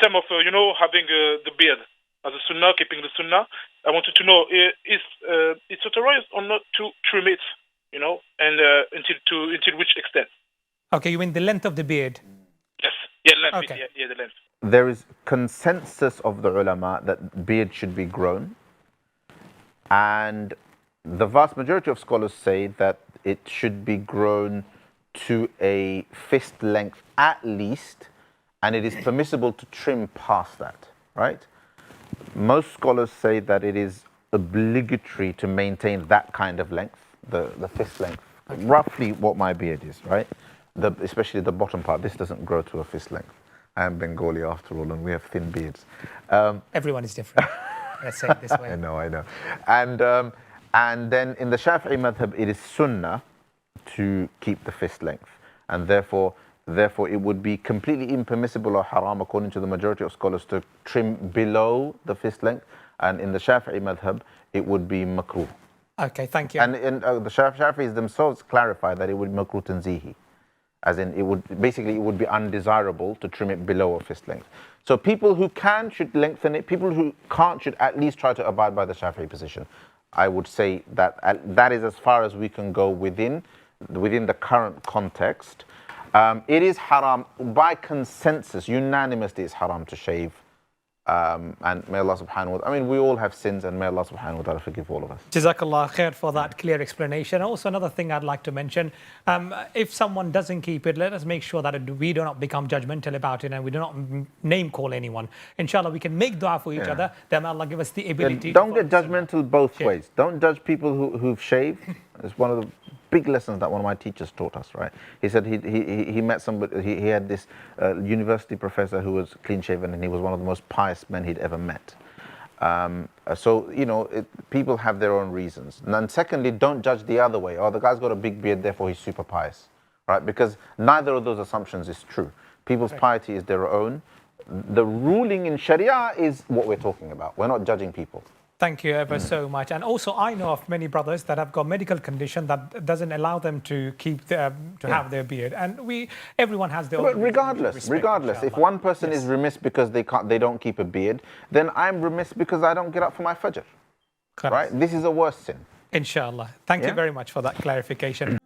terms of, having the beard as a sunnah, keeping the sunnah, I wanted to know, is it's authorized or not to trim it, and until which extent? Okay, you mean the length of the beard? Yes. Yeah, length. Okay. Yeah, the length. There is consensus of the ulama that beard should be grown. And the vast majority of scholars say that it should be grown to a fist length at least, and it is permissible to trim past that, right? Most scholars say that it is obligatory to maintain that kind of length, the fist length, roughly what my beard is, right? Especially the bottom part. This doesn't grow to a fist length. I am Bengali after all, and we have thin beards. Everyone is different. Let's say it this way. I know. And then in the Shafi'i madhab, it is sunnah to keep the fist length, and therefore it would be completely impermissible or haram, according to the majority of scholars, to trim below the fist length. And in the Shafi'i madhab, it would be makruh. Okay, thank you. And the Shafi'is themselves clarify that it would be makruh tanzihi, as in it would be undesirable to trim it below a fist length. So people who can should lengthen it. People who can't should at least try to abide by the Shafi'i position. I would say that that is as far as we can go within the current context. It is haram by consensus, unanimously. It's haram to shave. And may Allah subhanahu wa ta'ala, we all have sins, and may Allah subhanahu wa ta'ala forgive all of us. Jazakallah khair for that clear explanation. Also, another thing I'd like to mention, if someone doesn't keep it, let us make sure that we do not become judgmental about it, and we do not name call anyone. Inshallah, we can make dua for each other, then may Allah give us the ability. Don't get judgmental both ways. Don't judge people who've shaved. It's one of the big lessons that one of my teachers taught us, right? He said he met somebody, he had this university professor who was clean shaven, and he was one of the most pious men he'd ever met. People have their own reasons. And secondly, don't judge the other way. Oh, the guy's got a big beard, therefore he's super pious, right? Because neither of those assumptions is true. People's piety is their own. The ruling in Sharia is what we're talking about. We're not judging people. Thank you ever so much. And also, I know of many brothers that have got medical condition that doesn't allow them to keep have their beard. And everyone has their own. But regardless, if one person is remiss because they don't keep a beard, then I'm remiss because I don't get up for my fajr. Correct. Right? This is a worse sin. Inshallah. Thank you very much for that clarification.